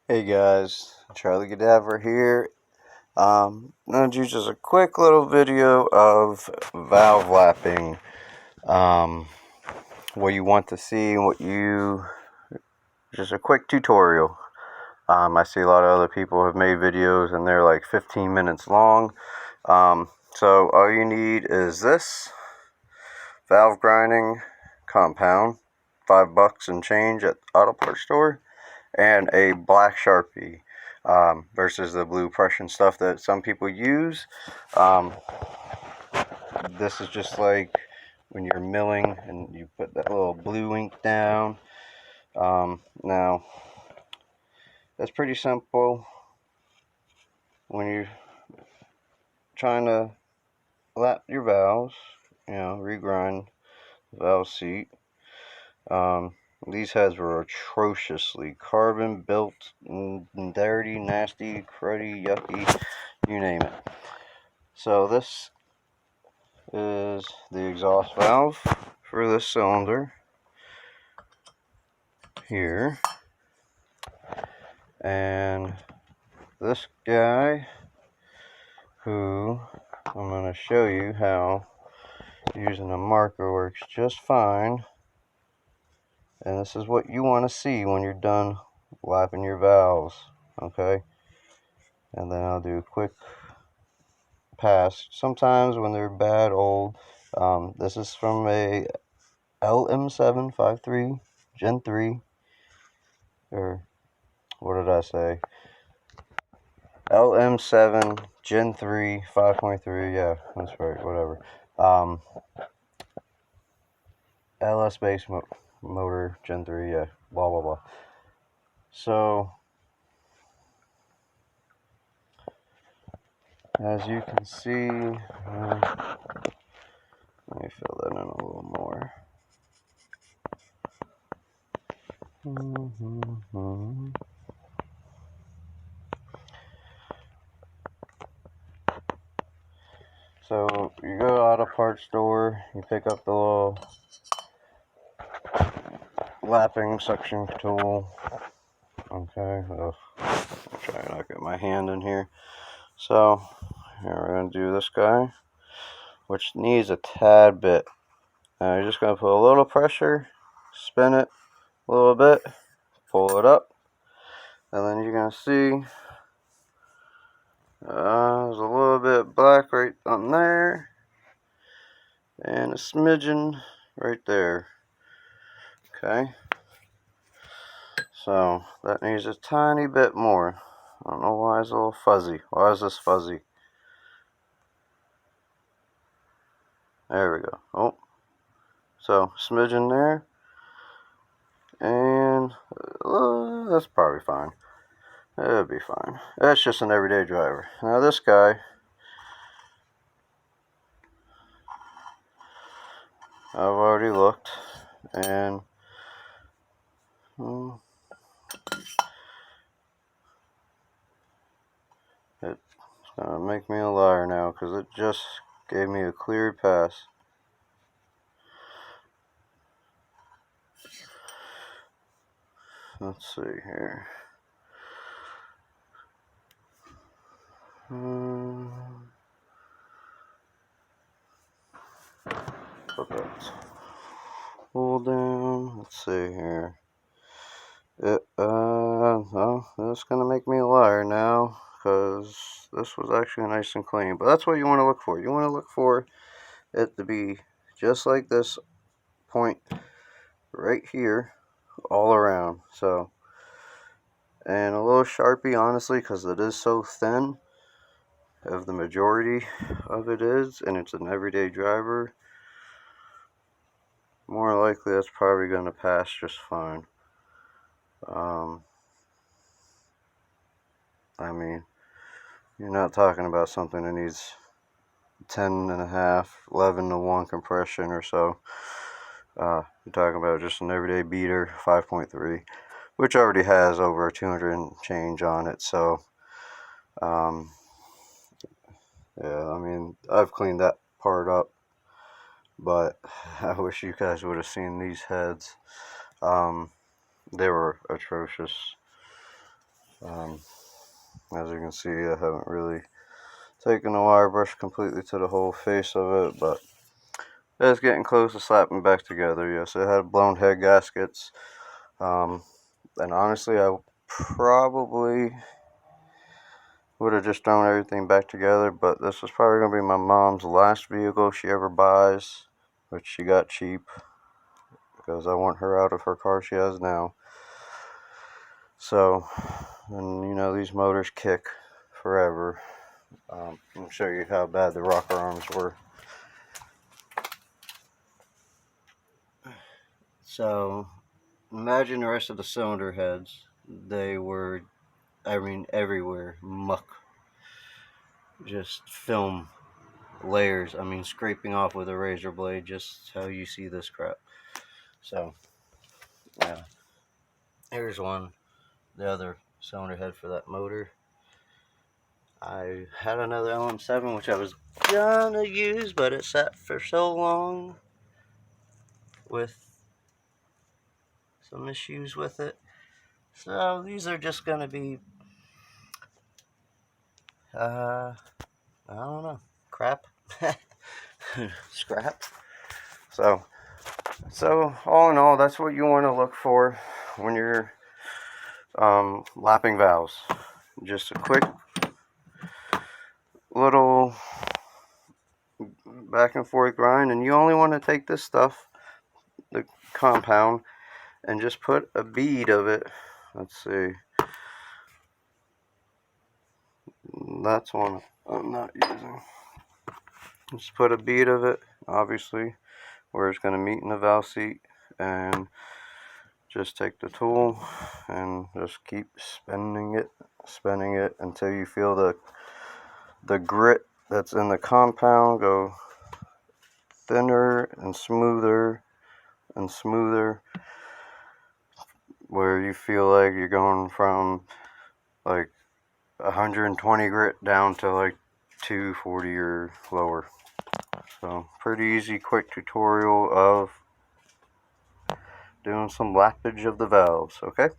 Hey guys, Charlie Gadaver here. I'm going to do just a quick little video of valve lapping. Um, what you want to see and just a quick tutorial. I see a lot of other people have made videos and they're like 15 minutes long. So all you need is this valve grinding compound, $5 and change at the auto parts store, and a black Sharpie versus the blue Prussian stuff that some people use. This is just like when you're milling and you put that little blue ink down. Now, that's pretty simple when you're trying to lap your valves, regrind the valve seat. These heads were atrociously carbon built, dirty, nasty, cruddy, yucky, you name it. So this is the exhaust valve for this cylinder here, and this guy, who I'm going to show you how using a marker works just fine. And this is what you want to see when you're done lapping your valves, okay? And then I'll do a quick pass. Sometimes when they're bad old, this is from a LM7 53 Gen 3, or what did I say? LM7 Gen 3 5.3, yeah, that's right, whatever. LS base motor Gen 3, yeah, blah blah blah. So as you can see, let me fill that in a little more. So you go out of parts store, you pick up the little lapping suction tool. Okay, I'll try to not get my hand in here. So here we're going to do this guy, which needs a tad bit. Now you're just going to put a little pressure, spin it a little bit, pull it up, and then you're going to see there's a little bit black right on there, and a smidgen right there. Okay, so that needs a tiny bit more. I don't know why it's a little fuzzy. Why is this fuzzy? There we go. Oh, so smidgen there, and that's probably fine. It'll be fine. That's just an everyday driver. Now this guy, I've already looked, and it's gonna make me a liar now because it just gave me a clear pass. Let's see here. Put that pull down. Let's see here. No, that's gonna make me a liar now because this was actually nice and clean. But that's what you want to look for. You want to look for it to be just like this point right here all around. So, and a little Sharpie, honestly, because it is so thin, of the majority of it is, and it's an everyday driver, more likely that's probably going to pass just fine. I mean, you're not talking about something that needs 10.5, 11 to 1 compression or so. You're talking about just an everyday beater, 5.3, which already has over 200 and change on it. So, yeah, I mean, I've cleaned that part up, but I wish you guys would have seen these heads. They were atrocious. As you can see, I haven't really taken the wire brush completely to the whole face of it, but it's getting close to slapping back together. Yes, it had blown head gaskets, and honestly, I probably would have just thrown everything back together, but this is probably going to be my mom's last vehicle she ever buys, which she got cheap, because I want her out of her car she has now. So, and you know, these motors kick forever. I'll show you how bad the rocker arms were. So, imagine the rest of the cylinder heads. They were, I mean, everywhere. Muck. Just film layers. I mean, scraping off with a razor blade, just how you see this crap. So, yeah. Here's one. The other cylinder head for that motor. I had another LM7, which I was gonna use, but it sat for so long with some issues with it. So these are just gonna be, I don't know, crap, scrap. So all in all, that's what you want to look for when you're lapping valves. Just a quick little back and forth grind, and you only want to take this stuff, the compound, and just put a bead of it. Let's see. That's one I'm not using. Just put a bead of it, obviously, where it's going to meet in the valve seat, and just take the tool and just keep spinning it until you feel the grit that's in the compound go thinner and smoother, where you feel like you're going from like 120 grit down to like 240 or lower. So pretty easy, quick tutorial of doing some lappage of the valves. Okay.